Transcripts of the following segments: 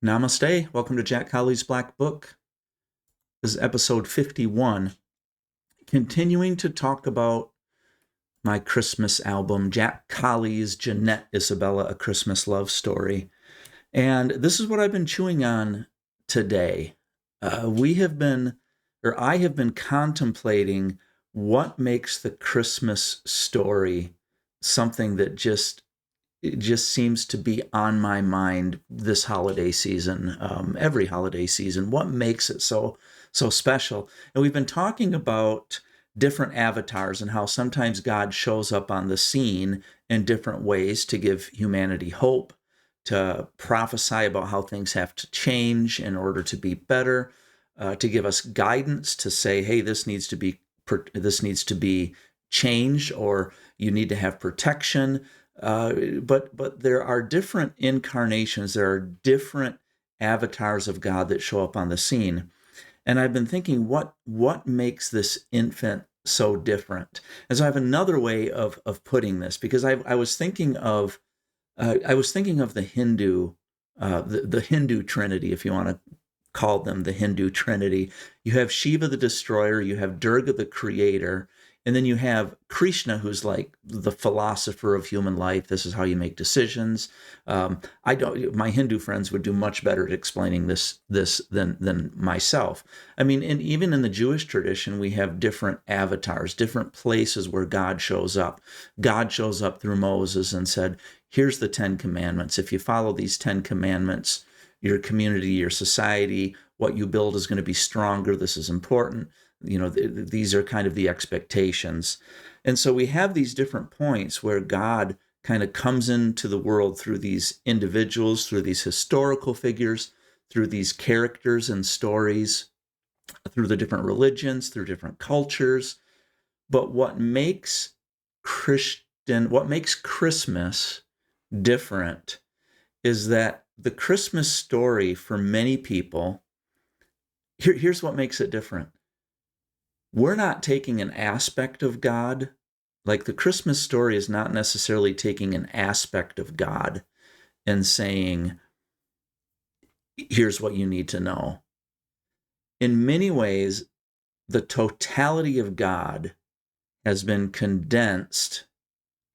Namaste. Welcome to Jack Colley's Black Book. This is episode 51, continuing to talk about my Christmas album, Jack Colley's Jeanette Isabella, A Christmas Love Story. And this is what I've been chewing on today. I have been contemplating what makes the Christmas story something that it just seems to be on my mind this holiday season, every holiday season. What makes it so special? And we've been talking about different avatars and how sometimes God shows up on the scene in different ways to give humanity hope, to prophesy about how things have to change in order to be better, to give us guidance to say, hey, this needs to be changed, or you need to have protection. But there are different incarnations. There are different avatars of God that show up on the scene. And I've been thinking, what makes this infant so different? And so I have another way of putting this, because I was thinking of the Hindu the Hindu Trinity, if you want to call them the Hindu Trinity. You have Shiva the destroyer, you have Durga the creator, and then you have Krishna, who's like the philosopher of human life. This is how you make decisions. My Hindu friends would do much better at explaining this than myself. I mean, and even in the Jewish tradition, we have different avatars, different places where God shows up. God shows up through Moses and said, here's the 10 commandments. If you follow these 10 commandments, your community, your society, what you build is going to be stronger. This is important. These are kind of the expectations. And so we have these different points where God kind of comes into the world through these individuals, through these historical figures, through these characters and stories, through the different religions, through different cultures. But what makes Christmas different is that the Christmas story for many people, here's what makes it different. We're not taking an aspect of God, like the Christmas story is not necessarily taking an aspect of God and saying, here's what you need to know. In many ways, the totality of God has been condensed,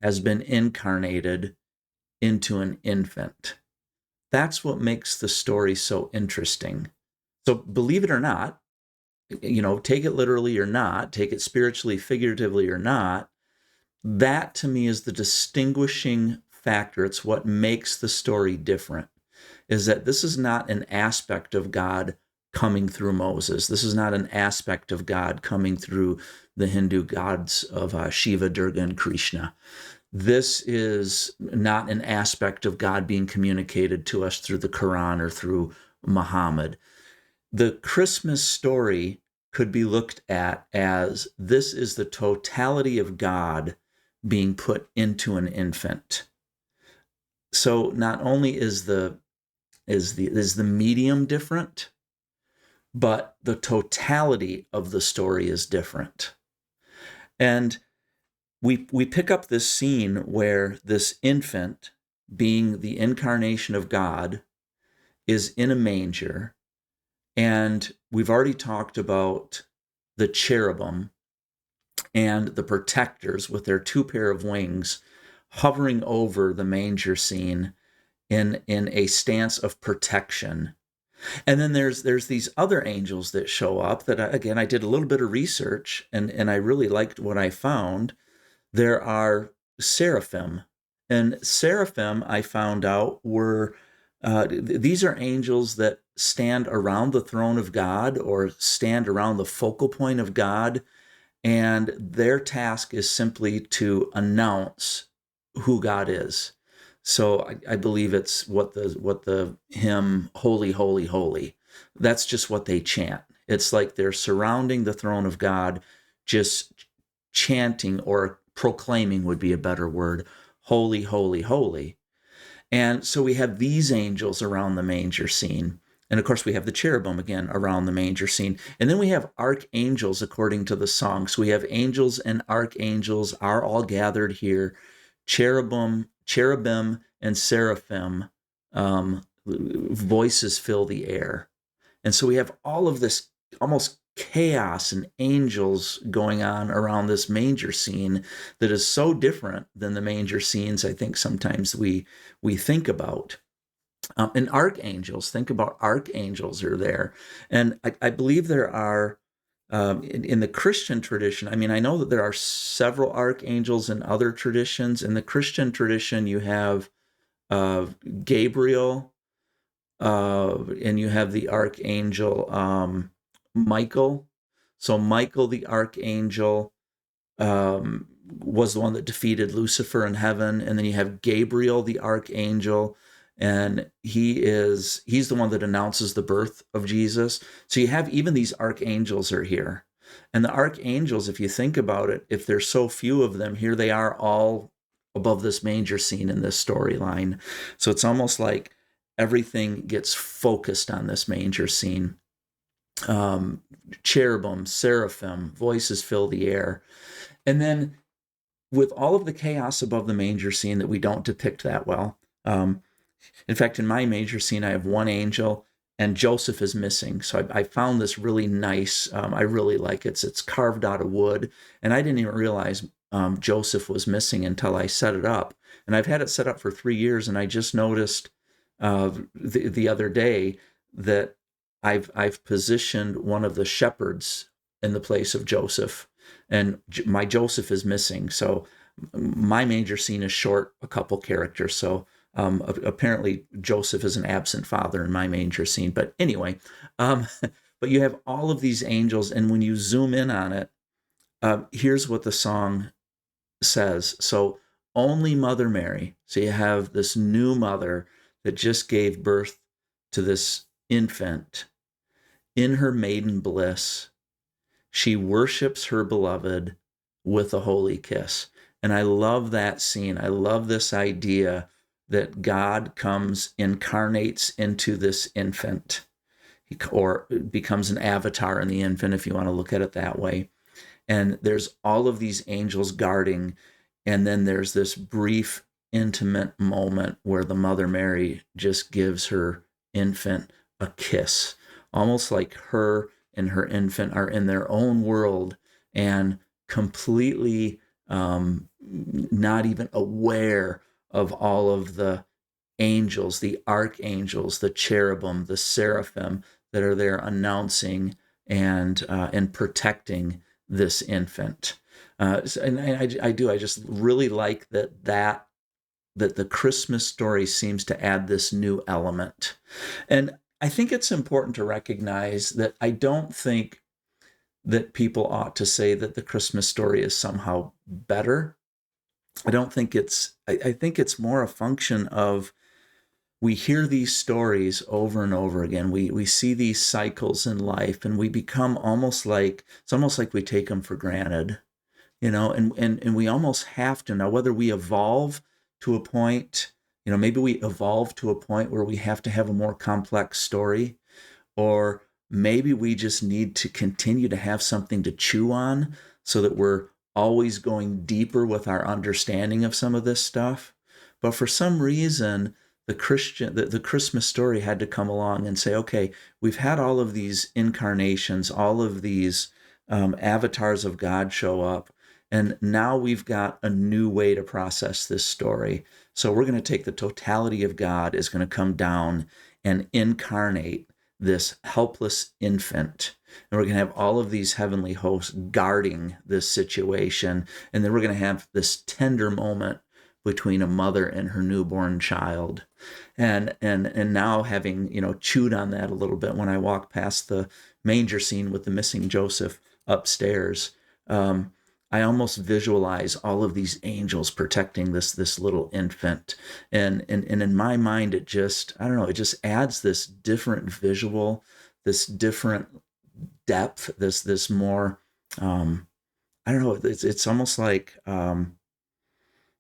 has been incarnated into an infant. That's what makes the story so interesting. So believe it or not, take it literally or not, take it spiritually, figuratively or not, that to me is the distinguishing factor. It's what makes the story different, is that this is not an aspect of God coming through Moses. This is not an aspect of God coming through the Hindu gods of Shiva, Durga, and Krishna. This is not an aspect of God being communicated to us through the Quran or through Muhammad. The Christmas story could be looked at as this is the totality of God being put into an infant. So not only is the medium different, but the totality of the story is different. And we pick up this scene where this infant, being the incarnation of God, is in a manger. And we've already talked about the cherubim and the protectors with their two pair of wings hovering over the manger scene in a stance of protection. And then there's these other angels that show up that, I did a little bit of research and I really liked what I found. There are seraphim. And seraphim, I found out, were these are angels that stand around the throne of God or stand around the focal point of God, and their task is simply to announce who God is. So I believe it's what the hymn "Holy, Holy, Holy." That's just what they chant. It's like they're surrounding the throne of God, just chanting, or proclaiming would be a better word, "Holy, Holy, Holy." And so we have these angels around the manger scene. And of course, we have the cherubim again around the manger scene. And then we have archangels according to the song. So we have angels and archangels are all gathered here. Cherubim and seraphim voices fill the air. And so we have all of this almost chaos and angels going on around this manger scene that is so different than the manger scenes I think sometimes we think about. And archangels, think about archangels are there. And I believe there are, in the Christian tradition, I mean, I know that there are several archangels in other traditions. In the Christian tradition, you have Gabriel, and you have the archangel Michael. So Michael, the archangel, was the one that defeated Lucifer in heaven, and then you have Gabriel, the archangel, and he's the one that announces the birth of Jesus. So you have even these archangels are here, and the archangels, if you think about it, if there's so few of them, here they are all above this manger scene in this storyline. So it's almost like everything gets focused on this manger scene. Cherubim, seraphim, voices fill the air. And then with all of the chaos above the manger scene that we don't depict that well. In fact, in my manger scene, I have one angel and Joseph is missing. So I found this really nice. I really like it. It's carved out of wood. And I didn't even realize Joseph was missing until I set it up. And I've had it set up for 3 years. And I just noticed the other day that I've positioned one of the shepherds in the place of Joseph, and my Joseph is missing. So my manger scene is short a couple characters. So apparently Joseph is an absent father in my manger scene. But anyway, but you have all of these angels, and when you zoom in on it, here's what the song says. So only Mother Mary. So you have this new mother that just gave birth to this infant. In her maiden bliss, she worships her beloved with a holy kiss. And I love that scene. I love this idea that God comes, incarnates into this infant, or becomes an avatar in the infant, if you want to look at it that way. And there's all of these angels guarding, and then there's this brief, intimate moment where the Mother Mary just gives her infant a kiss, almost like her and her infant are in their own world and completely not even aware of all of the angels, the archangels, the cherubim, the seraphim that are there announcing and protecting this infant. And I just really like that the Christmas story seems to add this new element. And I think it's important to recognize that I don't think that people ought to say that the Christmas story is somehow better. I don't think I think it's more a function of, we hear these stories over and over again. We see these cycles in life, and we become it's almost like we take them for granted, and we almost have to. Now, whether we evolve to a point, maybe we evolve to a point where we have to have a more complex story, or maybe we just need to continue to have something to chew on so that we're always going deeper with our understanding of some of this stuff. But for some reason, the Christmas story had to come along and say, okay, we've had all of these incarnations, all of these avatars of God show up, and now we've got a new way to process this story. So we're going to take the totality of God is going to come down and incarnate this helpless infant. And we're going to have all of these heavenly hosts guarding this situation. And then we're going to have this tender moment between a mother and her newborn child. And now, having, chewed on that a little bit, when I walk past the manger scene with the missing Joseph upstairs, I almost visualize all of these angels protecting this little infant. And in my mind, it just adds this different visual, this different depth, this more, it's almost like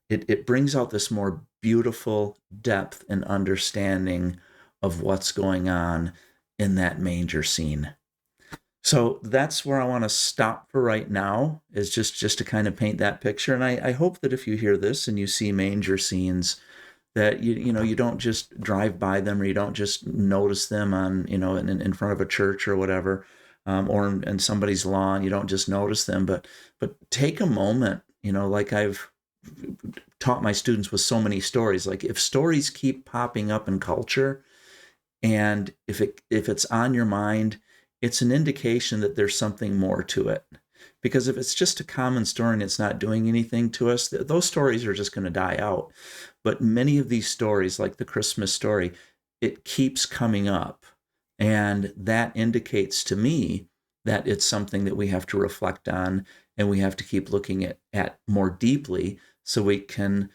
it brings out this more beautiful depth and understanding of what's going on in that manger scene. So that's where I want to stop for right now, is just to kind of paint that picture. And I hope that if you hear this and you see manger scenes, that you don't just drive by them, or you don't just notice them on in front of a church or whatever, or in somebody's lawn. You don't just notice them, but take a moment. Like I've taught my students with so many stories. Like if stories keep popping up in culture, and if it's on your mind, it's an indication that there's something more to it. Because if it's just a common story and it's not doing anything to us, those stories are just going to die out. But many of these stories, like the Christmas story, it keeps coming up. And that indicates to me that it's something that we have to reflect on, and we have to keep looking at more deeply, so we can,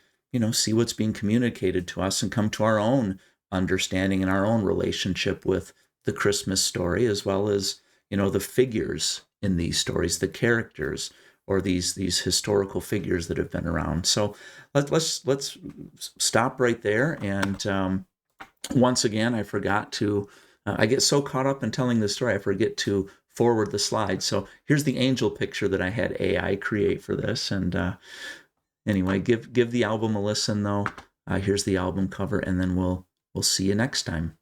see what's being communicated to us and come to our own understanding and our own relationship with the Christmas story, as well as, the figures in these stories, the characters, or these historical figures that have been around. So let's stop right there. And once again, I forgot to. I get so caught up in telling the story, I forget to forward the slide. So here's the angel picture that I had AI create for this. And anyway, give the album a listen, though. Here's the album cover, and then we'll see you next time.